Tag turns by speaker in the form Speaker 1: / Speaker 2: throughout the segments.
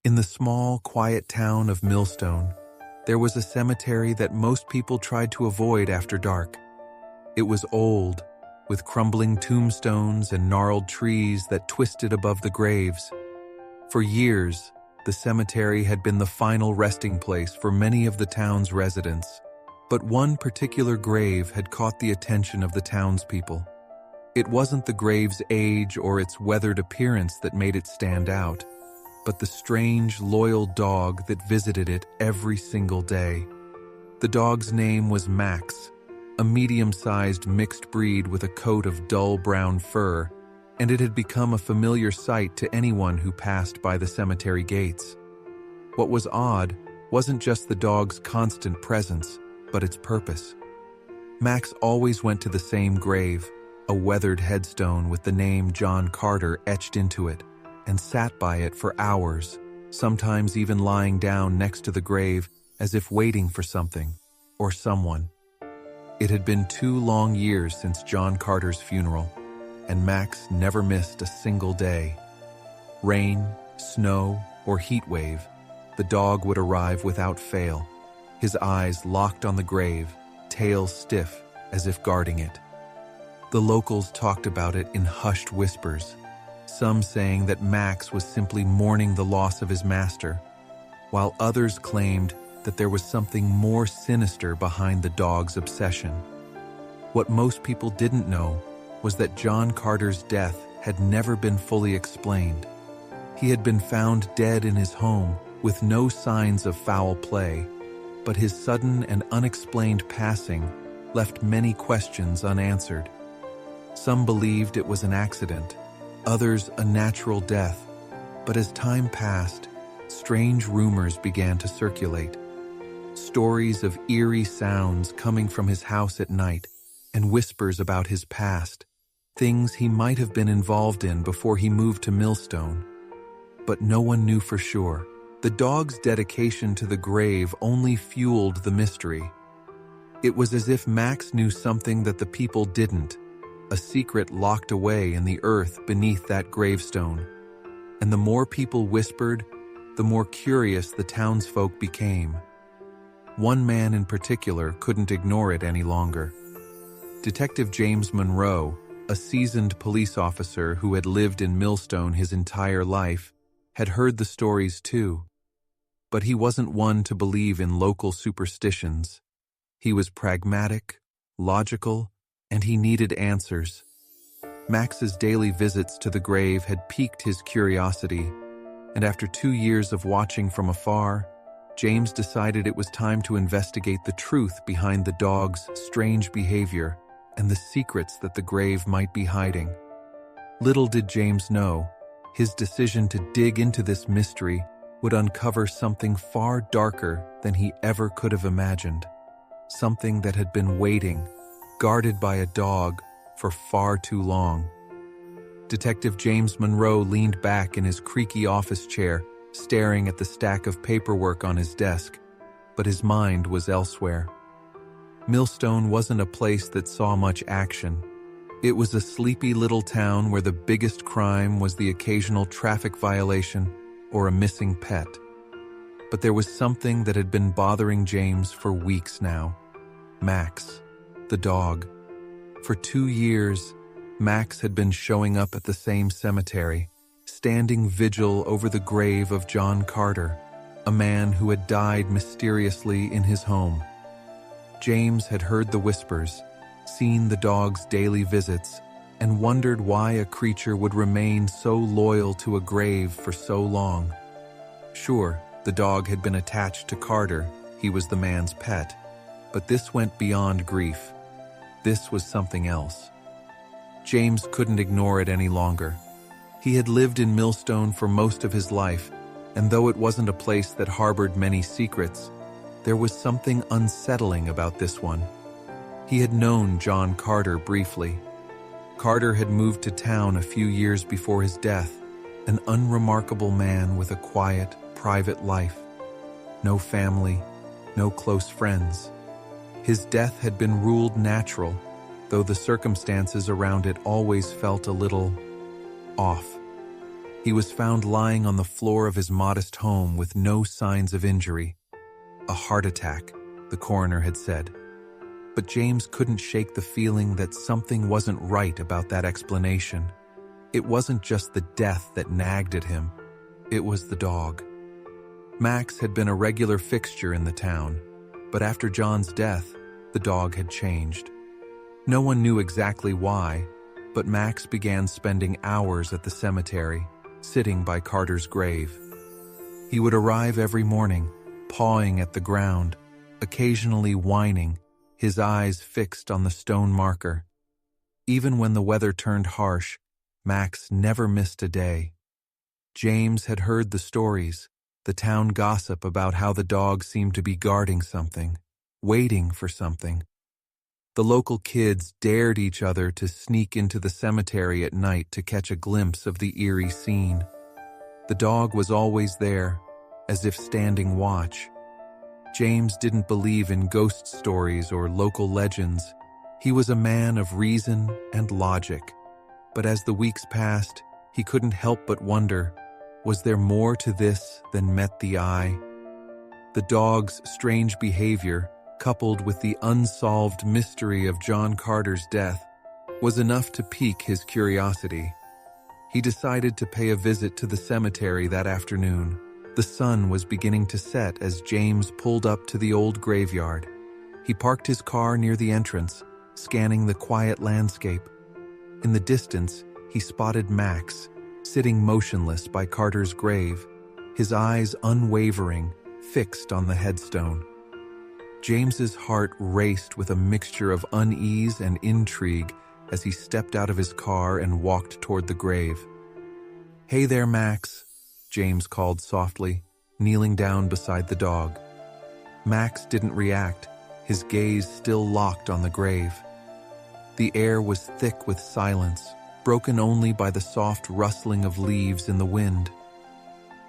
Speaker 1: In the small, quiet town of Millstone, there was a cemetery that most people tried to avoid after dark. It was old, with crumbling tombstones and gnarled trees that twisted above the graves. For years, the cemetery had been the final resting place for many of the town's residents. But one particular grave had caught the attention of the townspeople. It wasn't the grave's age or its weathered appearance that made it stand out, but the strange, loyal dog that visited it every single day. The dog's name was Max, a medium-sized mixed breed with a coat of dull brown fur, and it had become a familiar sight to anyone who passed by the cemetery gates. What was odd wasn't just the dog's constant presence, but its purpose. Max always went to the same grave, a weathered headstone with the name John Carter etched into it, and sat by it for hours, sometimes even lying down next to the grave as if waiting for something or someone. It had been 2 long years since John Carter's funeral, and Max never missed a single day. Rain, snow, or heat wave, the dog would arrive without fail, his eyes locked on the grave, tail stiff as if guarding it. The locals talked about it in hushed whispers, some saying that Max was simply mourning the loss of his master, while others claimed that there was something more sinister behind the dog's obsession. What most people didn't know was that John Carter's death had never been fully explained. He had been found dead in his home with no signs of foul play, but his sudden and unexplained passing left many questions unanswered. Some believed it was an accident, others a natural death, but as time passed, strange rumors began to circulate. Stories of eerie sounds coming from his house at night, and whispers about his past, things he might have been involved in before he moved to Millstone. But no one knew for sure. The dog's dedication to the grave only fueled the mystery. It was as if Max knew something that the people didn't, a secret locked away in the earth beneath that gravestone. And the more people whispered, the more curious the townsfolk became. One man in particular couldn't ignore it any longer. Detective James Monroe, a seasoned police officer who had lived in Millstone his entire life, had heard the stories too. But he wasn't one to believe in local superstitions. He was pragmatic, logical, and he needed answers. Max's daily visits to the grave had piqued his curiosity, and after 2 years of watching from afar, James decided it was time to investigate the truth behind the dog's strange behavior and the secrets that the grave might be hiding. Little did James know, his decision to dig into this mystery would uncover something far darker than he ever could have imagined. Something that had been waiting, guarded by a dog, for far too long. Detective James Monroe leaned back in his creaky office chair, staring at the stack of paperwork on his desk, but his mind was elsewhere. Millstone wasn't a place that saw much action. It was a sleepy little town where the biggest crime was the occasional traffic violation or a missing pet. But there was something that had been bothering James for weeks now. Max, the dog. For 2 years, Max had been showing up at the same cemetery, standing vigil over the grave of John Carter, a man who had died mysteriously in his home. James had heard the whispers, seen the dog's daily visits, and wondered why a creature would remain so loyal to a grave for so long. Sure, the dog had been attached to Carter, he was the man's pet, but this went beyond grief. This was something else. James couldn't ignore it any longer. He had lived in Millstone for most of his life, and though it wasn't a place that harbored many secrets, there was something unsettling about this one. He had known John Carter briefly. Carter had moved to town a few years before his death, an unremarkable man with a quiet, private life. No family, no close friends. His death had been ruled natural, though the circumstances around it always felt a little off. He was found lying on the floor of his modest home with no signs of injury. A heart attack, the coroner had said. But James couldn't shake the feeling that something wasn't right about that explanation. It wasn't just the death that nagged at him. It was the dog. Max had been a regular fixture in the town, but after John's death, the dog had changed. No one knew exactly why, but Max began spending hours at the cemetery, sitting by Carter's grave. He would arrive every morning, pawing at the ground, occasionally whining, his eyes fixed on the stone marker. Even when the weather turned harsh, Max never missed a day. James had heard the stories, the town gossip about how the dog seemed to be guarding something, waiting for something. The local kids dared each other to sneak into the cemetery at night to catch a glimpse of the eerie scene. The dog was always there, as if standing watch. James didn't believe in ghost stories or local legends. He was a man of reason and logic. But as the weeks passed, he couldn't help but wonder, was there more to this than met the eye? The dog's strange behavior, coupled with the unsolved mystery of John Carter's death, was enough to pique his curiosity. He decided to pay a visit to the cemetery that afternoon. The sun was beginning to set as James pulled up to the old graveyard. He parked his car near the entrance, scanning the quiet landscape. In the distance, he spotted Max, sitting motionless by Carter's grave, his eyes unwavering, fixed on the headstone. James's heart raced with a mixture of unease and intrigue as he stepped out of his car and walked toward the grave. "Hey there, Max," James called softly, kneeling down beside the dog. Max didn't react, his gaze still locked on the grave. The air was thick with silence, broken only by the soft rustling of leaves in the wind.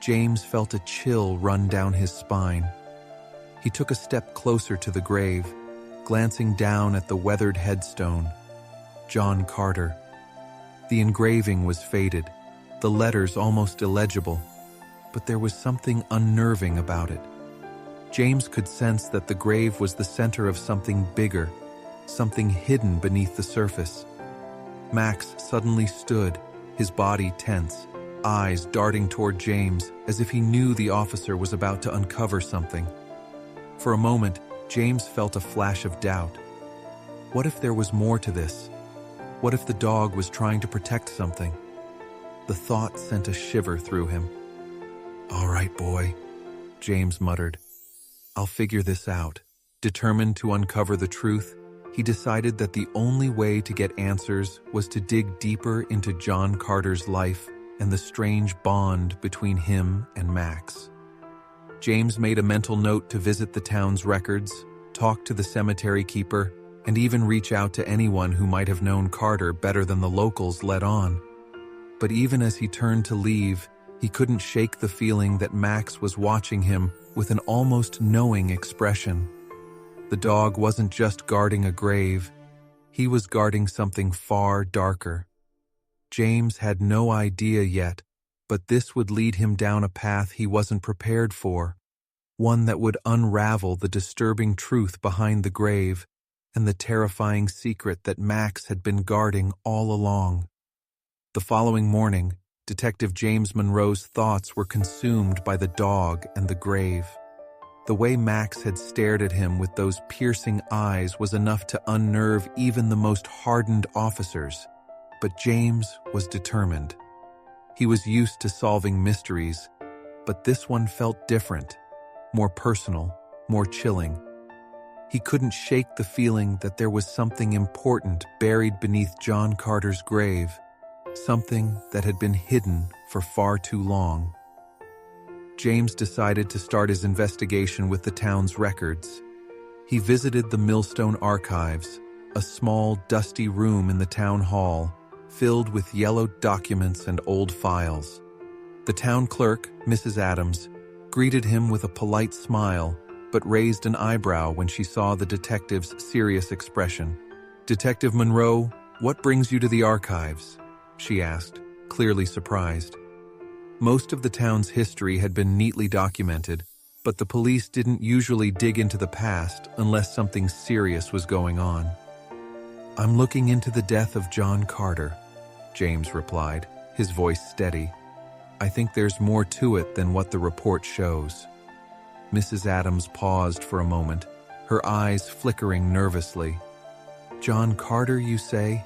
Speaker 1: James felt a chill run down his spine. He took a step closer to the grave, glancing down at the weathered headstone. John Carter. The engraving was faded, the letters almost illegible, but there was something unnerving about it. James could sense that the grave was the center of something bigger, something hidden beneath the surface. Max suddenly stood, his body tense, eyes darting toward James as if he knew the officer was about to uncover something. For a moment, James felt a flash of doubt. What if there was more to this? What if the dog was trying to protect something? The thought sent a shiver through him. "All right, boy," James muttered. "I'll figure this out." Determined to uncover the truth, he decided that the only way to get answers was to dig deeper into John Carter's life and the strange bond between him and Max. James made a mental note to visit the town's records, talk to the cemetery keeper, and even reach out to anyone who might have known Carter better than the locals let on. But even as he turned to leave, he couldn't shake the feeling that Max was watching him with an almost knowing expression. The dog wasn't just guarding a grave, he was guarding something far darker. James had no idea yet, but this would lead him down a path he wasn't prepared for, one that would unravel the disturbing truth behind the grave and the terrifying secret that Max had been guarding all along. The following morning, Detective James Monroe's thoughts were consumed by the dog and the grave. The way Max had stared at him with those piercing eyes was enough to unnerve even the most hardened officers, but James was determined. He was used to solving mysteries, but this one felt different, more personal, more chilling. He couldn't shake the feeling that there was something important buried beneath John Carter's grave, something that had been hidden for far too long. James decided to start his investigation with the town's records. He visited the Millstone Archives, a small, dusty room in the town hall, filled with yellowed documents and old files. The town clerk, Mrs. Adams, greeted him with a polite smile, but raised an eyebrow when she saw the detective's serious expression. "Detective Monroe, what brings you to the archives?" she asked, clearly surprised. Most of the town's history had been neatly documented, but the police didn't usually dig into the past unless something serious was going on. "I'm looking into the death of John Carter," James replied, his voice steady. "I think there's more to it than what the report shows." Mrs. Adams paused for a moment, her eyes flickering nervously. "John Carter, you say?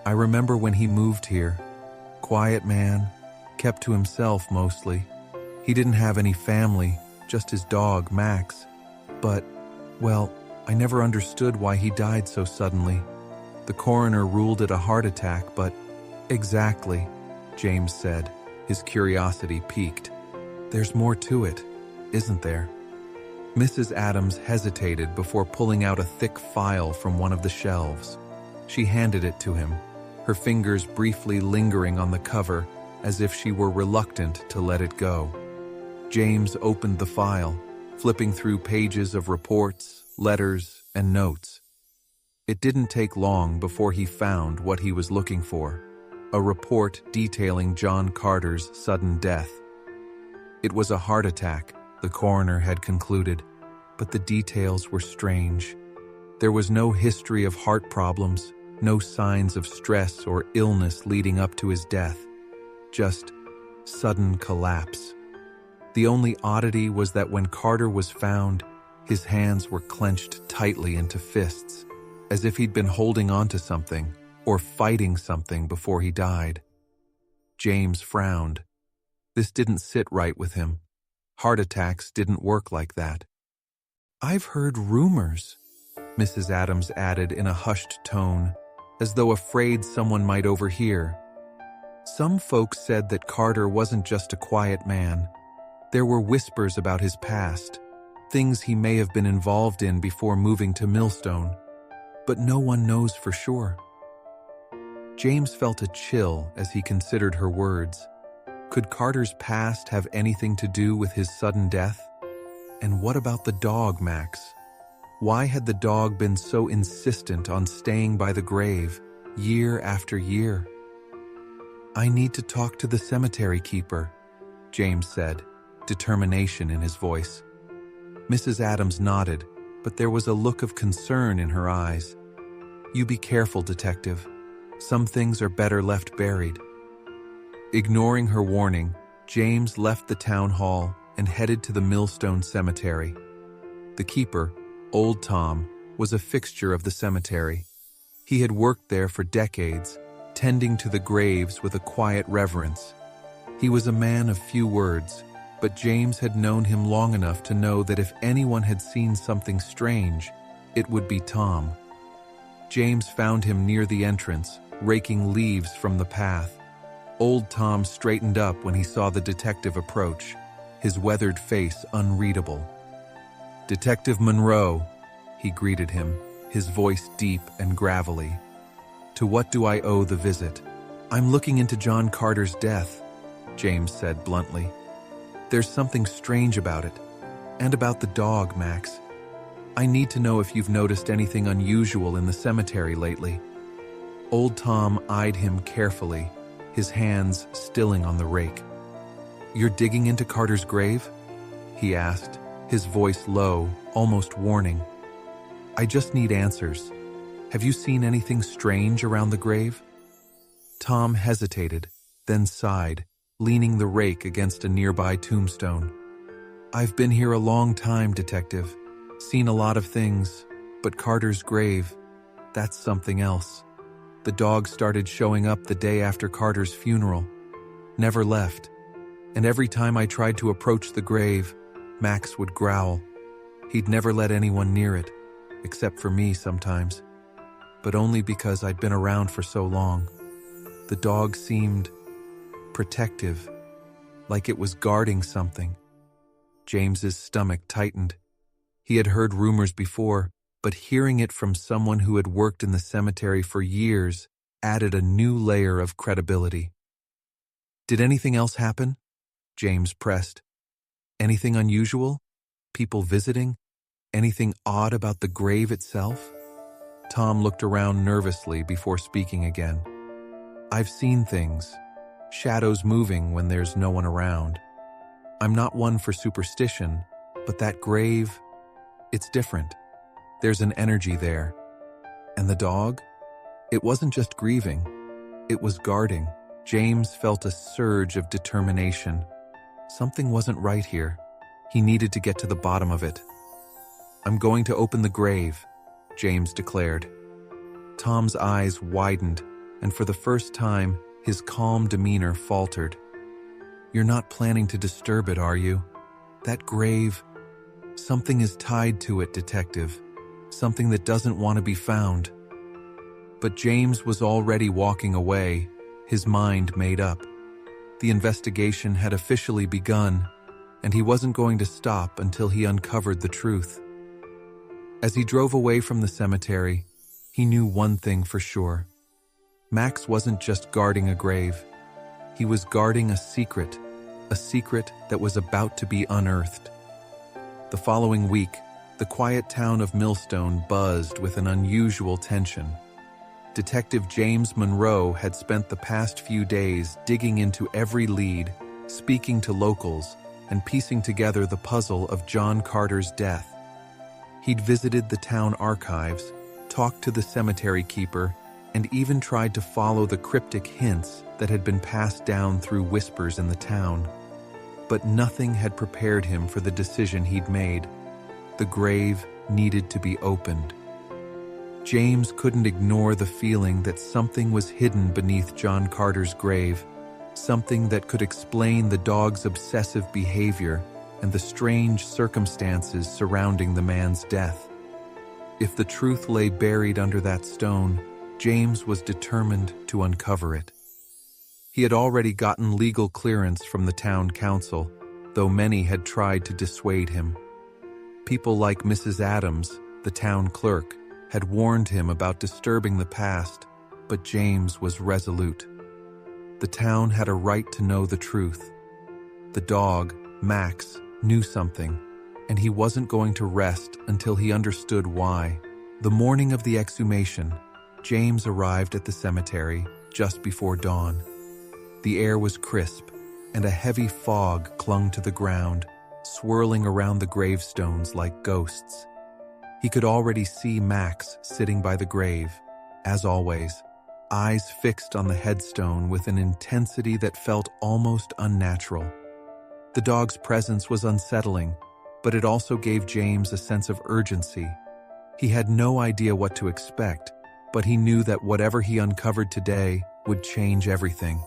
Speaker 1: I remember when he moved here. Quiet man, kept to himself mostly. He didn't have any family, just his dog, Max. But, well, I never understood why he died so suddenly. The coroner ruled it a heart attack, but—" "Exactly," James said, his curiosity piqued. "There's more to it, isn't there?" Mrs. Adams hesitated before pulling out a thick file from one of the shelves. She handed it to him, her fingers briefly lingering on the cover as if she were reluctant to let it go. James opened the file, flipping through pages of reports, letters, and notes. It didn't take long before he found what he was looking for, a report detailing John Carter's sudden death. It was a heart attack, the coroner had concluded, but the details were strange. There was no history of heart problems, no signs of stress or illness leading up to his death, just sudden collapse. The only oddity was that when Carter was found, his hands were clenched tightly into fists, as if he'd been holding on to something or fighting something before he died. James frowned. This didn't sit right with him. Heart attacks didn't work like that. "I've heard rumors," Mrs. Adams added in a hushed tone, as though afraid someone might overhear. "Some folks said that Carter wasn't just a quiet man. There were whispers about his past, things he may have been involved in before moving to Millstone, but no one knows for sure." James felt a chill as he considered her words. Could Carter's past have anything to do with his sudden death? And what about the dog, Max? Why had the dog been so insistent on staying by the grave, year after year? "I need to talk to the cemetery keeper," James said, determination in his voice. Mrs. Adams nodded, but there was a look of concern in her eyes. "You be careful, detective. Some things are better left buried." Ignoring her warning, James left the town hall and headed to the Millstone Cemetery. The keeper, Old Tom, was a fixture of the cemetery. He had worked there for decades, tending to the graves with a quiet reverence. He was a man of few words, but James had known him long enough to know that if anyone had seen something strange, it would be Tom. James found him near the entrance, raking leaves from the path. Old Tom straightened up when he saw the detective approach, his weathered face unreadable. "Detective Monroe," he greeted him, his voice deep and gravelly. "To what do I owe the visit?" "I'm looking into John Carter's death," James said bluntly. "There's something strange about it, and about the dog, Max. I need to know if you've noticed anything unusual in the cemetery lately." Old Tom eyed him carefully, his hands stilling on the rake. "You're digging into Carter's grave?" he asked, his voice low, almost warning. "I just need answers. Have you seen anything strange around the grave?" Tom hesitated, then sighed, leaning the rake against a nearby tombstone. "I've been here a long time, detective. Seen a lot of things, but Carter's grave, that's something else. The dog started showing up the day after Carter's funeral. Never left. And every time I tried to approach the grave, Max would growl. He'd never let anyone near it, except for me sometimes. But only because I'd been around for so long. The dog seemed protective, like it was guarding something." James's stomach tightened. He had heard rumors before, but hearing it from someone who had worked in the cemetery for years added a new layer of credibility. "Did anything else happen?" James pressed. "Anything unusual? People visiting? Anything odd about the grave itself?" Tom looked around nervously before speaking again. "I've seen things. shadows moving when there's no one around. I'm not one for superstition, but that grave, it's different. There's an energy there. And the dog? It wasn't just grieving, it was guarding. James felt a surge of determination. Something wasn't right here. He needed to get to the bottom of it. I'm going to open the grave, James declared. Tom's eyes widened, and for the first time, his calm demeanor faltered. You're not planning to disturb it, are you? That grave, something is tied to it, detective. Something that doesn't want to be found. But James was already walking away, his mind made up. The investigation had officially begun, and he wasn't going to stop until he uncovered the truth. As he drove away from the cemetery, he knew one thing for sure. Max wasn't just guarding a grave. He was guarding a secret that was about to be unearthed. The following week, the quiet town of Millstone buzzed with an unusual tension. Detective James Monroe had spent the past few days digging into every lead, speaking to locals, and piecing together the puzzle of John Carter's death. He'd visited the town archives, talked to the cemetery keeper, and even tried to follow the cryptic hints that had been passed down through whispers in the town. But nothing had prepared him for the decision he'd made. The grave needed to be opened. James couldn't ignore the feeling that something was hidden beneath John Carter's grave, something that could explain the dog's obsessive behavior and the strange circumstances surrounding the man's death. If the truth lay buried under that stone, James was determined to uncover it. He had already gotten legal clearance from the town council, though many had tried to dissuade him. People like Mrs. Adams, the town clerk, had warned him about disturbing the past, but James was resolute. The town had a right to know the truth. The dog, Max, knew something, and he wasn't going to rest until he understood why. The morning of the exhumation, James arrived at the cemetery just before dawn. The air was crisp, and a heavy fog clung to the ground, swirling around the gravestones like ghosts. He could already see Max sitting by the grave, as always, eyes fixed on the headstone with an intensity that felt almost unnatural. The dog's presence was unsettling, but it also gave James a sense of urgency. He had no idea what to expect, but he knew that whatever he uncovered today would change everything.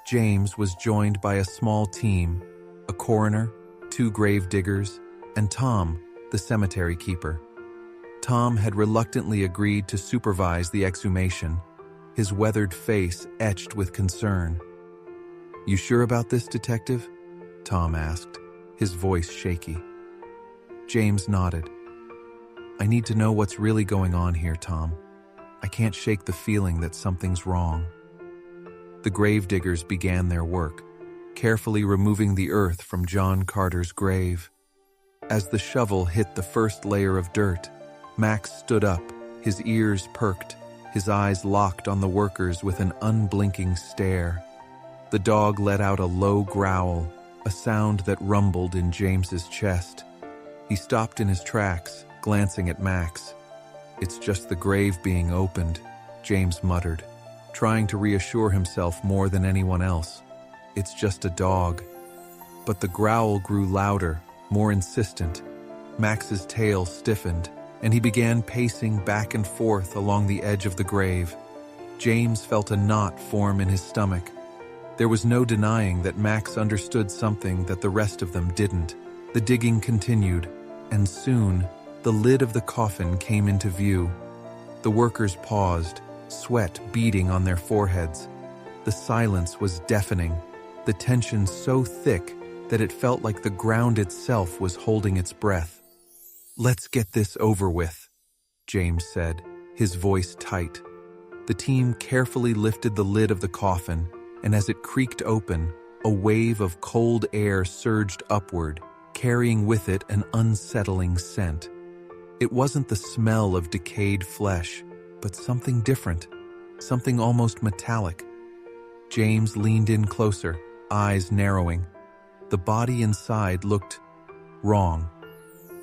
Speaker 1: James was joined by a small team, a coroner, 2 grave diggers, and Tom, the cemetery keeper. Tom had reluctantly agreed to supervise the exhumation, his weathered face etched with concern. "You sure about this, detective?" Tom asked, his voice shaky. James nodded. "I need to know what's really going on here, Tom. I can't shake the feeling that something's wrong." The grave diggers began their work, carefully removing the earth from John Carter's grave. As the shovel hit the first layer of dirt, Max stood up, his ears perked, his eyes locked on the workers with an unblinking stare. The dog let out a low growl, a sound that rumbled in James's chest. He stopped in his tracks, glancing at Max. "It's just the grave being opened," James muttered, trying to reassure himself more than anyone else. "It's just a dog." But the growl grew louder, more insistent. Max's tail stiffened, and he began pacing back and forth along the edge of the grave. James felt a knot form in his stomach. There was no denying that Max understood something that the rest of them didn't. The digging continued, and soon, the lid of the coffin came into view. The workers paused, sweat beading on their foreheads. The silence was deafening, the tension so thick that it felt like the ground itself was holding its breath. "Let's get this over with," James said, his voice tight. The team carefully lifted the lid of the coffin, and as it creaked open, a wave of cold air surged upward, carrying with it an unsettling scent. It wasn't the smell of decayed flesh, but something different, something almost metallic. James leaned in closer, eyes narrowing. The body inside looked wrong.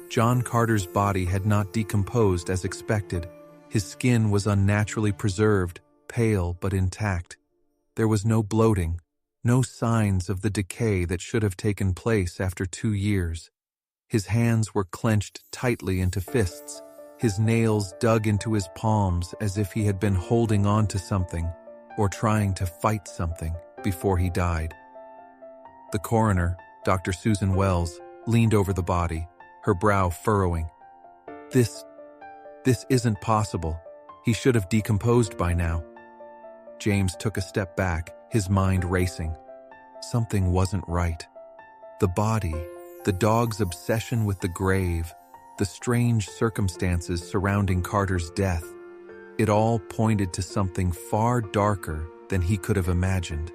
Speaker 1: John Carter's body had not decomposed as expected. His skin was unnaturally preserved, pale but intact. There was no bloating, no signs of the decay that should have taken place after 2 years. His hands were clenched tightly into fists, his nails dug into his palms as if he had been holding on to something or trying to fight something before he died. The coroner, Dr. Susan Wells, leaned over the body, her brow furrowing. This isn't possible. He should have decomposed by now. James took a step back, his mind racing. Something wasn't right. The body, the dog's obsession with the grave, the strange circumstances surrounding Carter's death, it all pointed to something far darker than he could have imagined.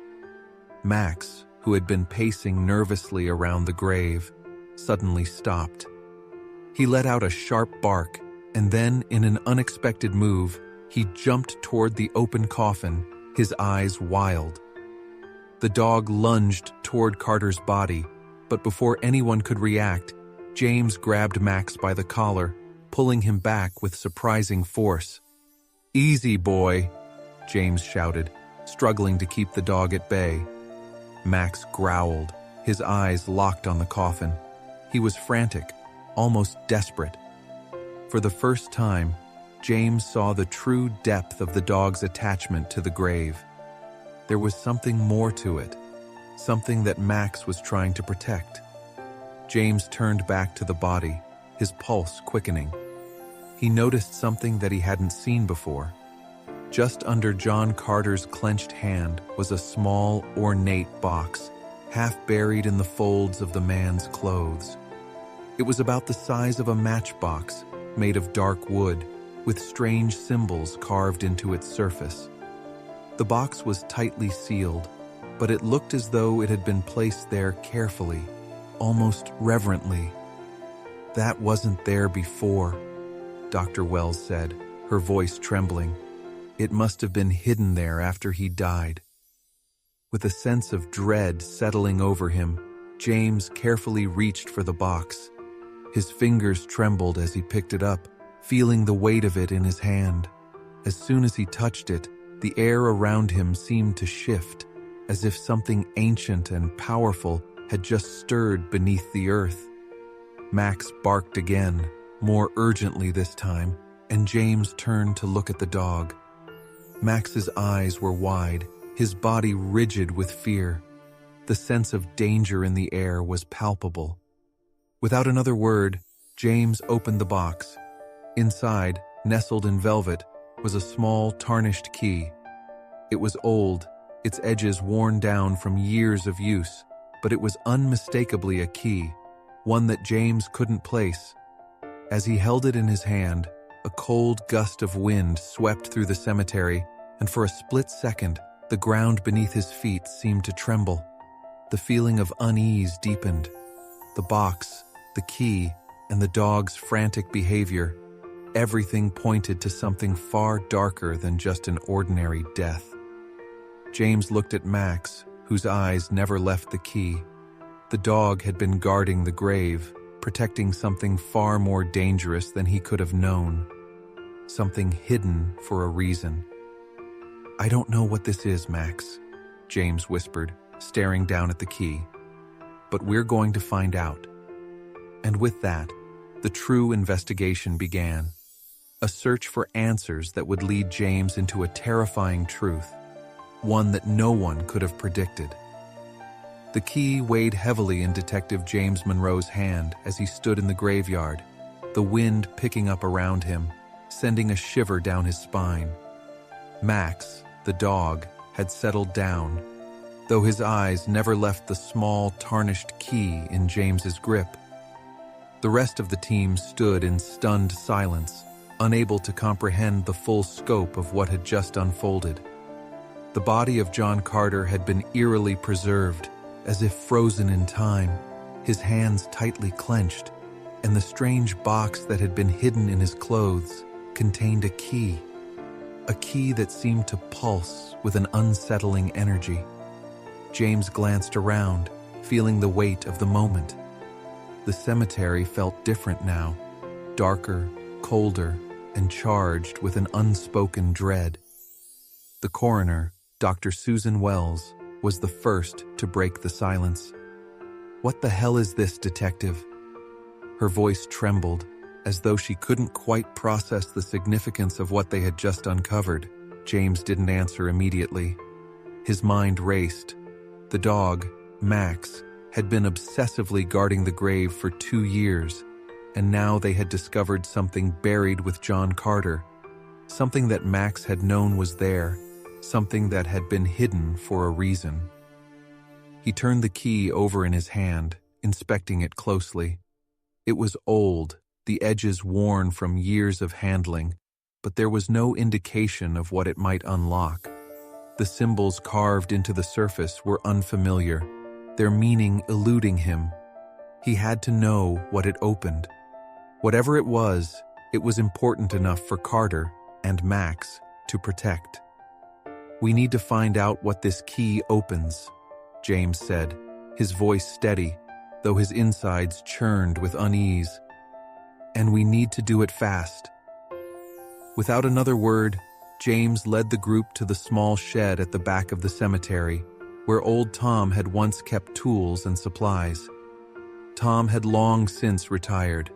Speaker 1: Max, who had been pacing nervously around the grave, suddenly stopped. He let out a sharp bark, and then, in an unexpected move, he jumped toward the open coffin, his eyes wild. The dog lunged toward Carter's body, but before anyone could react, James grabbed Max by the collar, pulling him back with surprising force. "Easy, boy," James shouted, struggling to keep the dog at bay. Max growled, his eyes locked on the coffin. He was frantic, almost desperate. For the first time, James saw the true depth of the dog's attachment to the grave. There was something more to it, something that Max was trying to protect. James turned back to the body, his pulse quickening. He noticed something that he hadn't seen before. Just under John Carter's clenched hand was a small, ornate box, half buried in the folds of the man's clothes. It was about the size of a matchbox, made of dark wood, with strange symbols carved into its surface. The box was tightly sealed, but it looked as though it had been placed there carefully, almost reverently. "That wasn't there before," Dr. Wells said, her voice trembling. "It must have been hidden there after he died." With a sense of dread settling over him, James carefully reached for the box. His fingers trembled as he picked it up, feeling the weight of it in his hand. As soon as he touched it, the air around him seemed to shift, as if something ancient and powerful had just stirred beneath the earth. Max barked again, more urgently this time, and James turned to look at the dog. Max's eyes were wide, his body rigid with fear. The sense of danger in the air was palpable. Without another word, James opened the box. Inside, nestled in velvet, was a small, tarnished key. It was old, its edges worn down from years of use, but it was unmistakably a key, one that James couldn't place. As he held it in his hand, a cold gust of wind swept through the cemetery, and for a split second, the ground beneath his feet seemed to tremble. The feeling of unease deepened. The box, the key, and the dog's frantic behavior, everything pointed to something far darker than just an ordinary death. James looked at Max, whose eyes never left the key. The dog had been guarding the grave, protecting something far more dangerous than he could have known. Something hidden for a reason. "I don't know what this is, Max," James whispered, staring down at the key. "But we're going to find out." And with that, the true investigation began. A search for answers that would lead James into a terrifying truth, one that no one could have predicted. The key weighed heavily in Detective James Monroe's hand as he stood in the graveyard, the wind picking up around him, sending a shiver down his spine. Max, the dog, had settled down, though his eyes never left the small, tarnished key in James's grip. The rest of the team stood in stunned silence, unable to comprehend the full scope of what had just unfolded. The body of John Carter had been eerily preserved, as if frozen in time, his hands tightly clenched, and the strange box that had been hidden in his clothes contained a key. a key that seemed to pulse with an unsettling energy. James glanced around, feeling the weight of the moment. The cemetery felt different now, darker, colder, and charged with an unspoken dread. The coroner, Dr. Susan Wells, was the first to break the silence. "What the hell is this, detective?" Her voice trembled, as though she couldn't quite process the significance of what they had just uncovered. James didn't answer immediately. His mind raced. The dog, Max, had been obsessively guarding the grave for 2 years, and now they had discovered something buried with John Carter, something that Max had known was there, something that had been hidden for a reason. He turned the key over in his hand, inspecting it closely. It was old, the edges worn from years of handling, but there was no indication of what it might unlock. The symbols carved into the surface were unfamiliar, their meaning eluding him. He had to know what it opened. Whatever it was important enough for Carter and Max to protect. "We need to find out what this key opens," James said, his voice steady, though his insides churned with unease. "And we need to do it fast." Without another word, James led the group to the small shed at the back of the cemetery, where old Tom had once kept tools and supplies. Tom had long since retired,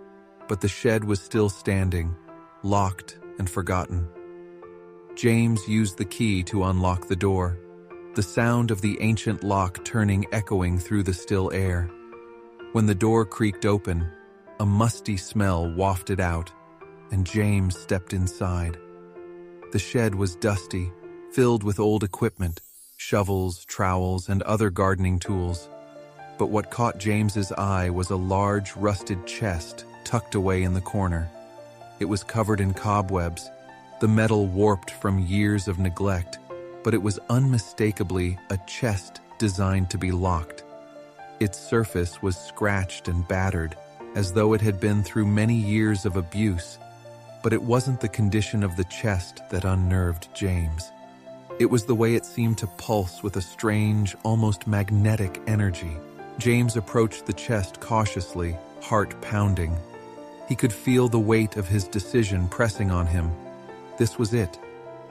Speaker 1: but the shed was still standing, locked and forgotten. James used the key to unlock the door, the sound of the ancient lock turning echoing through the still air. When the door creaked open, a musty smell wafted out, and James stepped inside. The shed was dusty, filled with old equipment, shovels, trowels, and other gardening tools. But what caught James's eye was a large, rusted chest tucked away in the corner. It was covered in cobwebs, the metal warped from years of neglect, but it was unmistakably a chest designed to be locked. Its surface was scratched and battered, as though it had been through many years of abuse, but it wasn't the condition of the chest that unnerved James. It was the way it seemed to pulse with a strange, almost magnetic energy. James approached the chest cautiously, heart pounding. He could feel the weight of his decision pressing on him. This was it.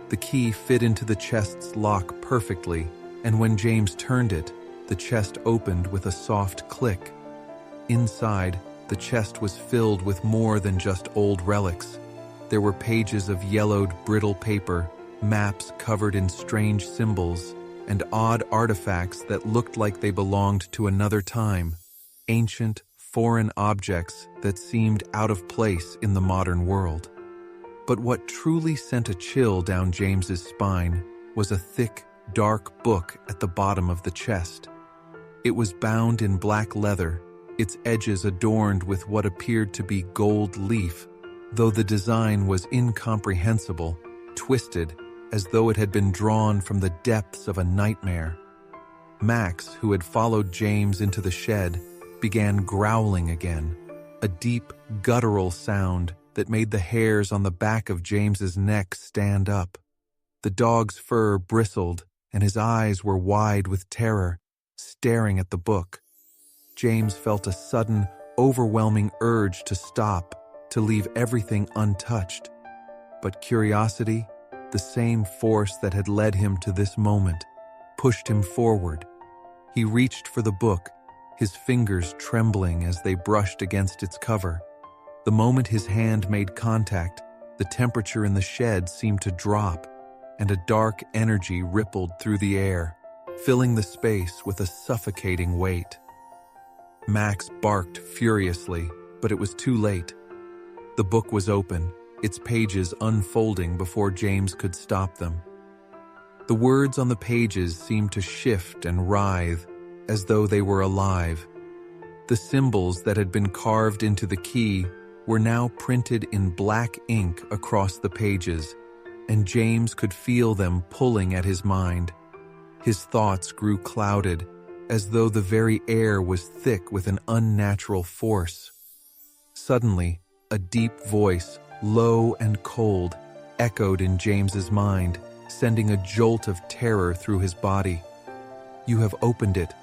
Speaker 1: The key fit into the chest's lock perfectly, and when James turned it, the chest opened with a soft click. Inside, the chest was filled with more than just old relics. There were pages of yellowed, brittle paper, maps covered in strange symbols, and odd artifacts that looked like they belonged to another time, ancient, foreign objects that seemed out of place in the modern world. But what truly sent a chill down James's spine was a thick, dark book at the bottom of the chest. It was bound in black leather, its edges adorned with what appeared to be gold leaf, though the design was incomprehensible, twisted, as though it had been drawn from the depths of a nightmare. Max, who had followed James into the shed, began growling again, a deep, guttural sound that made the hairs on the back of James's neck stand up. The dog's fur bristled, and his eyes were wide with terror, staring at the book. James felt a sudden, overwhelming urge to stop, to leave everything untouched. But curiosity, the same force that had led him to this moment, pushed him forward. He reached for the book, his fingers trembling as they brushed against its cover. The moment his hand made contact, the temperature in the shed seemed to drop, and a dark energy rippled through the air, filling the space with a suffocating weight. Max barked furiously, but it was too late. The book was open, its pages unfolding before James could stop them. The words on the pages seemed to shift and writhe, as though they were alive. The symbols that had been carved into the key were now printed in black ink across the pages, and James could feel them pulling at his mind. His thoughts grew clouded, as though the very air was thick with an unnatural force. Suddenly, a deep voice, low and cold, echoed in James's mind, sending a jolt of terror through his body. "You have opened it.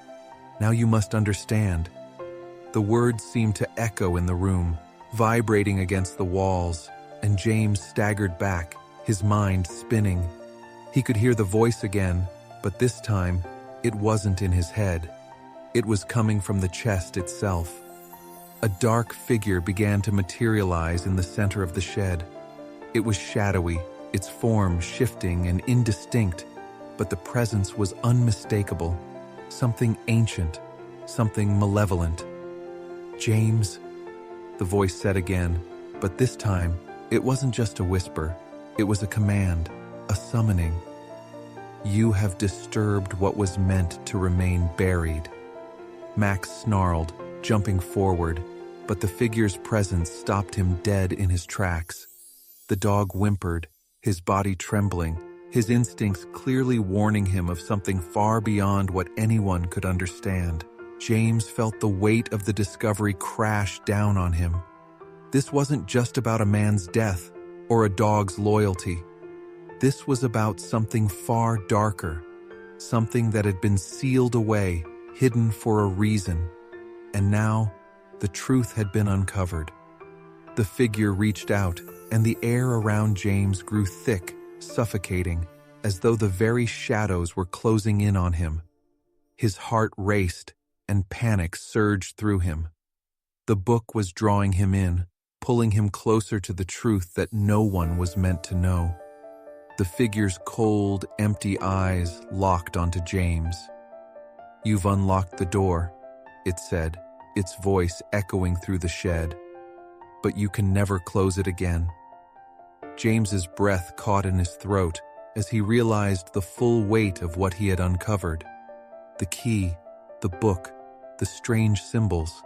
Speaker 1: Now you must understand." The words seemed to echo in the room, vibrating against the walls, and James staggered back, his mind spinning. He could hear the voice again, but this time, it wasn't in his head. It was coming from the chest itself. A dark figure began to materialize in the center of the shed. It was shadowy, its form shifting and indistinct, but the presence was unmistakable, something ancient, something malevolent. "James," the voice said again, but this time, it wasn't just a whisper, it was a command, a summoning. "You have disturbed what was meant to remain buried." Max snarled, jumping forward, but the figure's presence stopped him dead in his tracks. The dog whimpered, his body trembling, his instincts clearly warning him of something far beyond what anyone could understand. James felt the weight of the discovery crash down on him. This wasn't just about a man's death or a dog's loyalty. This was about something far darker, something that had been sealed away, hidden for a reason. And now, the truth had been uncovered. The figure reached out, and the air around James grew thick, suffocating, as though the very shadows were closing in on him. His heart raced, and panic surged through him. The book was drawing him in, pulling him closer to the truth that no one was meant to know. The figure's cold, empty eyes locked onto James. "You've unlocked the door," it said, its voice echoing through the shed. "But you can never close it again." James's breath caught in his throat as he realized the full weight of what he had uncovered. The key, the book, the strange symbols.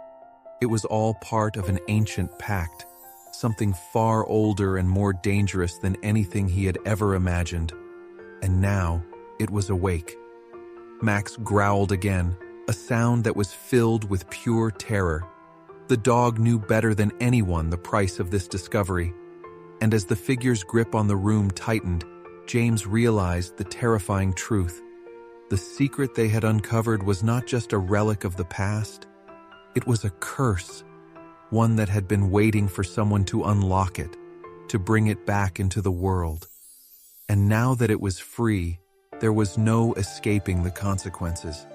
Speaker 1: It was all part of an ancient pact, something far older and more dangerous than anything he had ever imagined. And now, it was awake. Max growled again, a sound that was filled with pure terror. The dog knew better than anyone the price of this discovery. And as the figure's grip on the room tightened, James realized the terrifying truth. The secret they had uncovered was not just a relic of the past. It was a curse, one that had been waiting for someone to unlock it, to bring it back into the world. And now that it was free, there was no escaping the consequences.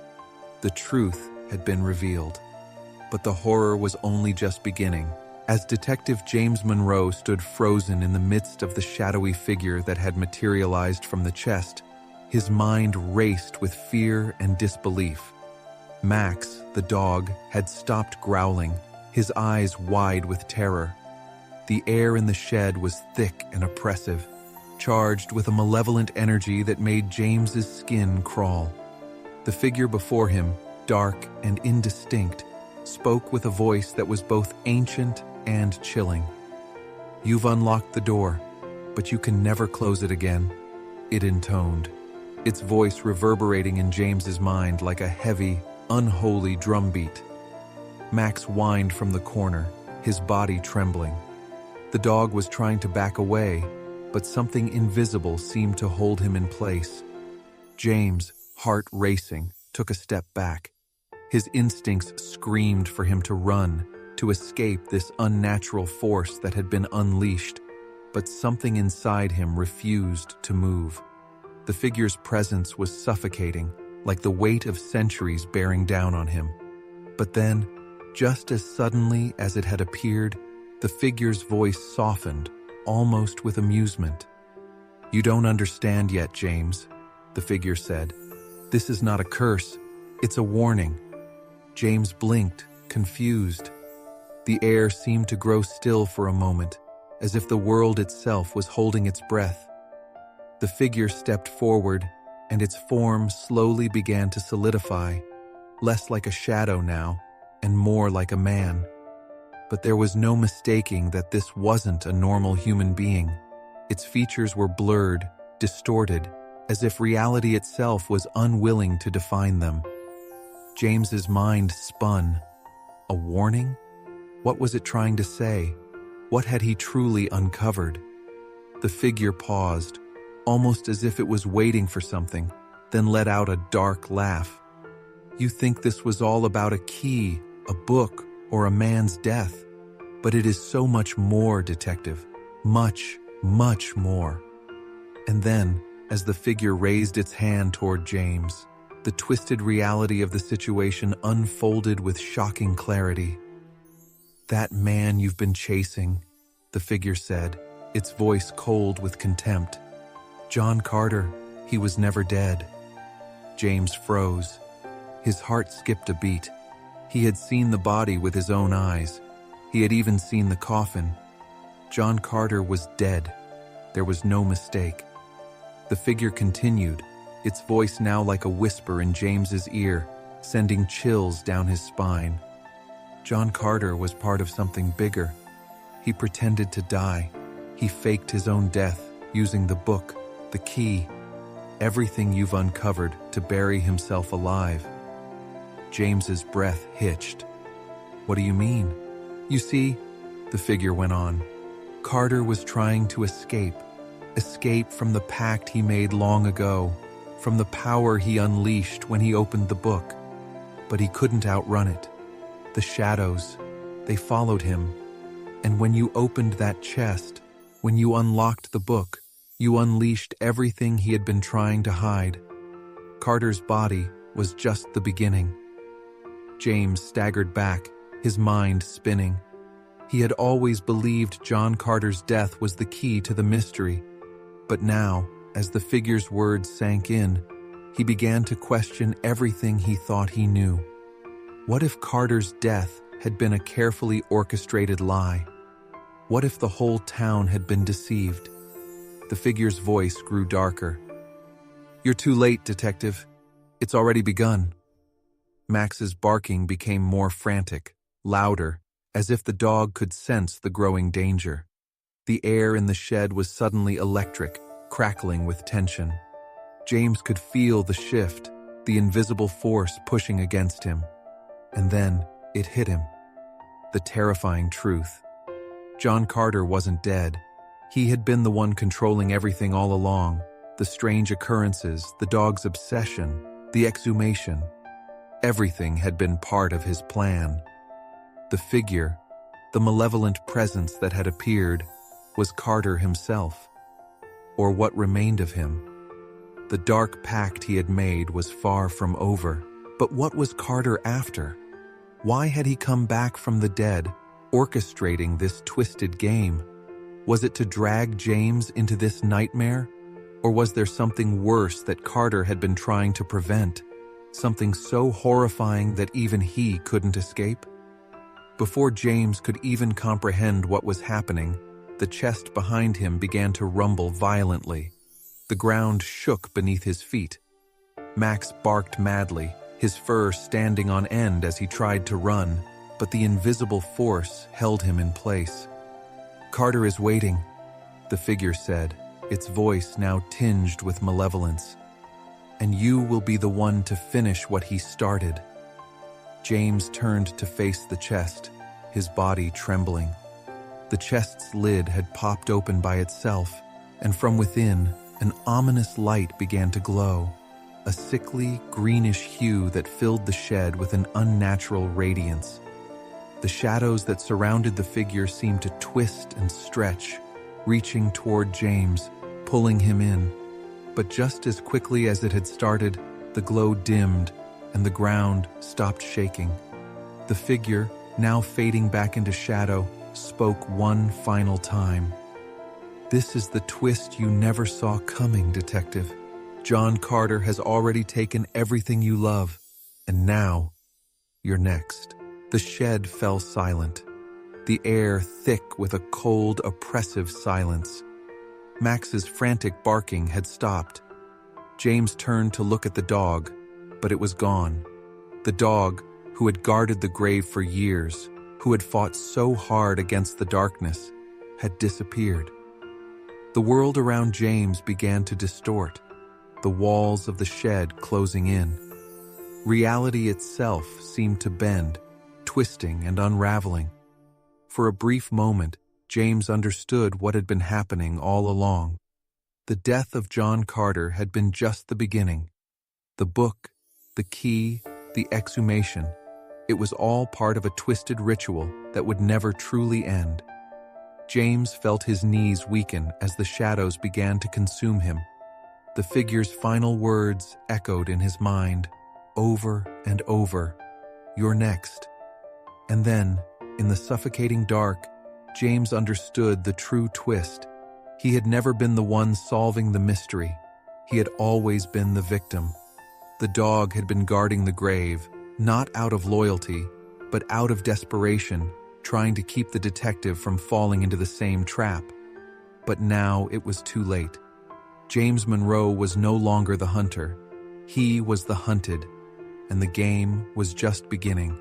Speaker 1: The truth had been revealed. But the horror was only just beginning. As Detective James Monroe stood frozen in the midst of the shadowy figure that had materialized from the chest, his mind raced with fear and disbelief. Max, the dog, had stopped growling, his eyes wide with terror. The air in the shed was thick and oppressive, charged with a malevolent energy that made James's skin crawl. The figure before him, dark and indistinct, spoke with a voice that was both ancient and chilling. "You've unlocked the door, but you can never close it again," it intoned, its voice reverberating in James's mind like a heavy, unholy drumbeat. Max whined from the corner, his body trembling. The dog was trying to back away, but something invisible seemed to hold him in place. James, heart racing, took a step back. His instincts screamed for him to run, to escape this unnatural force that had been unleashed, but something inside him refused to move. The figure's presence was suffocating, like the weight of centuries bearing down on him. But then, just as suddenly as it had appeared, the figure's voice softened, almost with amusement. "You don't understand yet, James," the figure said. "This is not a curse, it's a warning." James blinked, confused. The air seemed to grow still for a moment, as if the world itself was holding its breath. The figure stepped forward, and its form slowly began to solidify, less like a shadow now, and more like a man. But there was no mistaking that this wasn't a normal human being. Its features were blurred, distorted, as if reality itself was unwilling to define them. James's mind spun. A warning? What was it trying to say? What had he truly uncovered? The figure paused, almost as if it was waiting for something, then let out a dark laugh. You think this was all about a key, a book, or a man's death, but it is so much more, detective. Much, much more. And then, as the figure raised its hand toward James, the twisted reality of the situation unfolded with shocking clarity. "That man you've been chasing," the figure said, its voice cold with contempt. "John Carter, he was never dead." James froze. His heart skipped a beat. He had seen the body with his own eyes. He had even seen the coffin. John Carter was dead. There was no mistake. The figure continued, its voice now like a whisper in James's ear, sending chills down his spine. "John Carter was part of something bigger. He pretended to die. He faked his own death, using the book, the key, everything you've uncovered to bury himself alive." James's breath hitched. "What do you mean?" "You see," the figure went on, "Carter was trying to escape from the pact he made long ago, from the power he unleashed when he opened the book. But he couldn't outrun it. The shadows, they followed him. And when you opened that chest, when you unlocked the book, you unleashed everything he had been trying to hide. Carter's body was just the beginning." James staggered back, his mind spinning. He had always believed John Carter's death was the key to the mystery. But now, as the figure's words sank in, he began to question everything he thought he knew. What if Carter's death had been a carefully orchestrated lie? What if the whole town had been deceived? The figure's voice grew darker. "You're too late, detective. It's already begun." Max's barking became more frantic, louder, as if the dog could sense the growing danger. The air in the shed was suddenly electric, crackling with tension. James could feel the shift, the invisible force pushing against him. And then it hit him. The terrifying truth. John Carter wasn't dead. He had been the one controlling everything all along. The strange occurrences, the dog's obsession, the exhumation. Everything had been part of his plan. The figure, the malevolent presence that had appeared, was Carter himself. Or what remained of him. The dark pact he had made was far from over. But what was Carter after? Why had he come back from the dead, orchestrating this twisted game? Was it to drag James into this nightmare? Or was there something worse that Carter had been trying to prevent? Something so horrifying that even he couldn't escape? Before James could even comprehend what was happening, the chest behind him began to rumble violently. The ground shook beneath his feet. Max barked madly, his fur standing on end as he tried to run, but the invisible force held him in place. "Carter is waiting," the figure said, its voice now tinged with malevolence. "And you will be the one to finish what he started." James turned to face the chest, his body trembling. The chest's lid had popped open by itself, and from within, an ominous light began to glow, a sickly, greenish hue that filled the shed with an unnatural radiance. The shadows that surrounded the figure seemed to twist and stretch, reaching toward James, pulling him in. But just as quickly as it had started, the glow dimmed, and the ground stopped shaking. The figure, now fading back into shadow, spoke one final time. "This is the twist you never saw coming, detective. John Carter has already taken everything you love, and now, you're next." The shed fell silent, the air thick with a cold, oppressive silence. Max's frantic barking had stopped. James turned to look at the dog, but it was gone. The dog, who had guarded the grave for years, who had fought so hard against the darkness, had disappeared. The world around James began to distort, the walls of the shed closing in. Reality itself seemed to bend, twisting and unraveling. For a brief moment, James understood what had been happening all along. The death of John Carter had been just the beginning. The book, the key, the exhumation, it was all part of a twisted ritual that would never truly end. James felt his knees weaken as the shadows began to consume him. The figure's final words echoed in his mind, over and over, "You're next." And then, in the suffocating dark, James understood the true twist. He had never been the one solving the mystery. He had always been the victim. The dog had been guarding the grave, not out of loyalty, but out of desperation, trying to keep the detective from falling into the same trap. But now it was too late. James Monroe was no longer the hunter. He was the hunted, and the game was just beginning.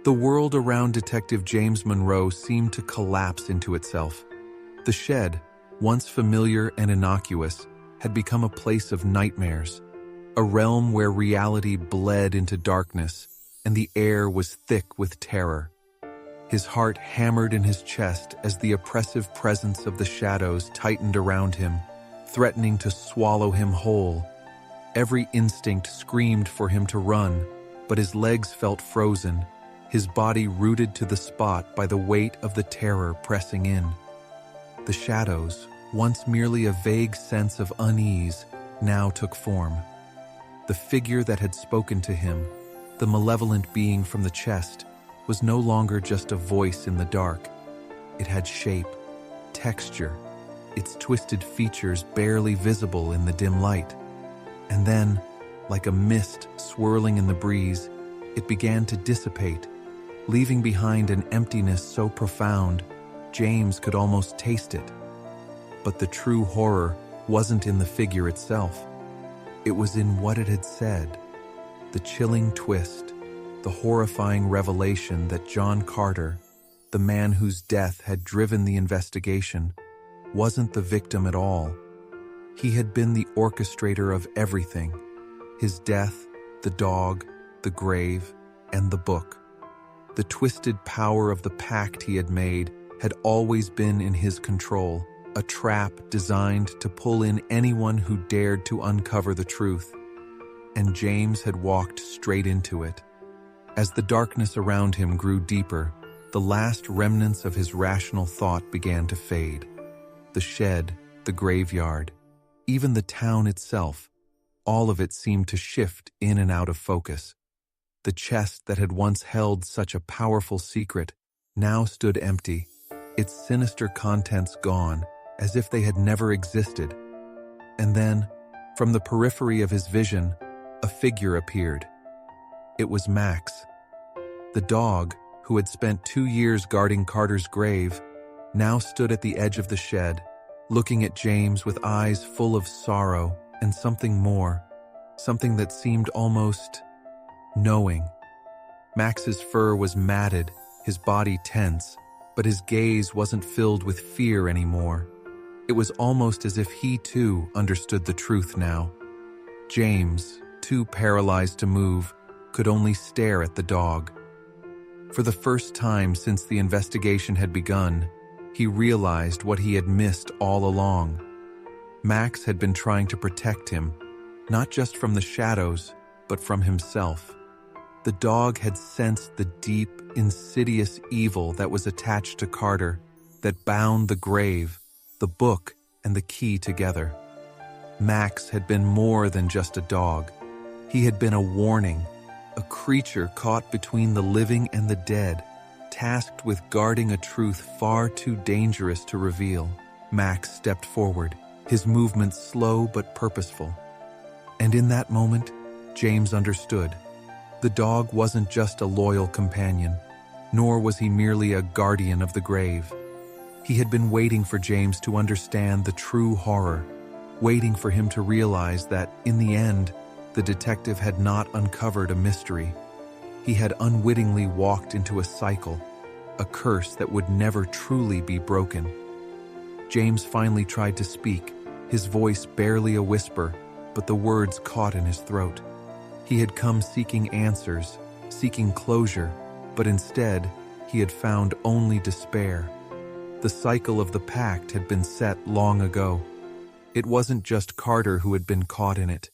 Speaker 1: The world around Detective James Monroe seemed to collapse into itself. The shed, once familiar and innocuous, had become a place of nightmares, a realm where reality bled into darkness, and the air was thick with terror. His heart hammered in his chest as the oppressive presence of the shadows tightened around him, threatening to swallow him whole. Every instinct screamed for him to run, but his legs felt frozen, his body rooted to the spot by the weight of the terror pressing in. The shadows, once merely a vague sense of unease, now took form. The figure that had spoken to him, the malevolent being from the chest, was no longer just a voice in the dark. It had shape, texture, its twisted features barely visible in the dim light. And then, like a mist swirling in the breeze, it began to dissipate, leaving behind an emptiness so profound, James could almost taste it. But the true horror wasn't in the figure itself. It was in what it had said. The chilling twist, the horrifying revelation that John Carter, the man whose death had driven the investigation, wasn't the victim at all. He had been the orchestrator of everything: his death, the dog, the grave, and the book. The twisted power of the pact he had made had always been in his control, a trap designed to pull in anyone who dared to uncover the truth. And James had walked straight into it. As the darkness around him grew deeper, the last remnants of his rational thought began to fade. The shed, the graveyard, even the town itself, all of it seemed to shift in and out of focus. The chest that had once held such a powerful secret now stood empty, its sinister contents gone, as if they had never existed. And then, from the periphery of his vision, a figure appeared. It was Max. The dog, who had spent 2 years guarding Carter's grave, now stood at the edge of the shed, looking at James with eyes full of sorrow and something more, something that seemed almost knowing. Max's fur was matted, his body tense, but his gaze wasn't filled with fear anymore. It was almost as if he too understood the truth now. James, too paralyzed to move, could only stare at the dog. For the first time since the investigation had begun, he realized what he had missed all along. Max had been trying to protect him, not just from the shadows, but from himself. The dog had sensed the deep, insidious evil that was attached to Carter, that bound the grave, the book, and the key together. Max had been more than just a dog. He had been a warning, a creature caught between the living and the dead, tasked with guarding a truth far too dangerous to reveal. Max stepped forward, his movements slow but purposeful. And in that moment, James understood. The dog wasn't just a loyal companion, nor was he merely a guardian of the grave. He had been waiting for James to understand the true horror, waiting for him to realize that, in the end, the detective had not uncovered a mystery. He had unwittingly walked into a cycle, a curse that would never truly be broken. James finally tried to speak, his voice barely a whisper, but the words caught in his throat. He had come seeking answers, seeking closure, but instead, he had found only despair. The cycle of the pact had been set long ago. It wasn't just Carter who had been caught in it.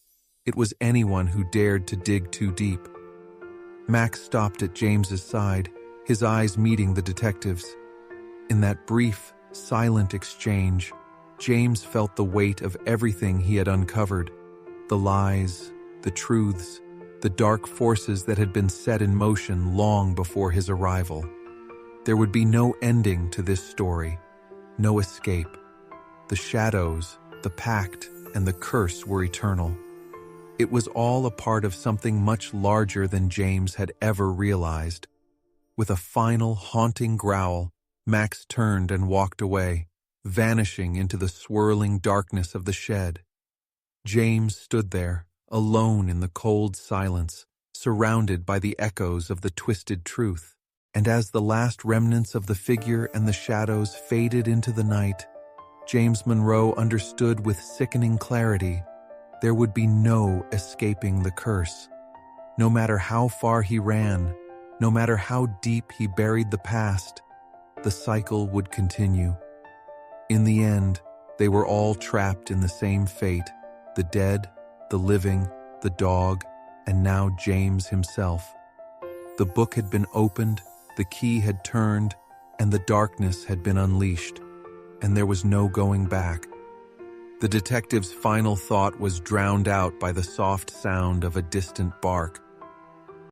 Speaker 1: It was anyone who dared to dig too deep. Max stopped at James's side, his eyes meeting the detective's. In that brief, silent exchange, James felt the weight of everything he had uncovered. The lies, the truths, the dark forces that had been set in motion long before his arrival. There would be no ending to this story, no escape. The shadows, the pact, and the curse were eternal. It was all a part of something much larger than James had ever realized. With a final, haunting growl, Max turned and walked away, vanishing into the swirling darkness of the shed. James stood there, alone in the cold silence, surrounded by the echoes of the twisted truth. And as the last remnants of the figure and the shadows faded into the night, James Monroe understood with sickening clarity there would be no escaping the curse. No matter how far he ran, no matter how deep he buried the past, the cycle would continue. In the end, they were all trapped in the same fate: the dead, the living, the dog, and now James himself. The book had been opened, the key had turned, and the darkness had been unleashed, and there was no going back. The detective's final thought was drowned out by the soft sound of a distant bark.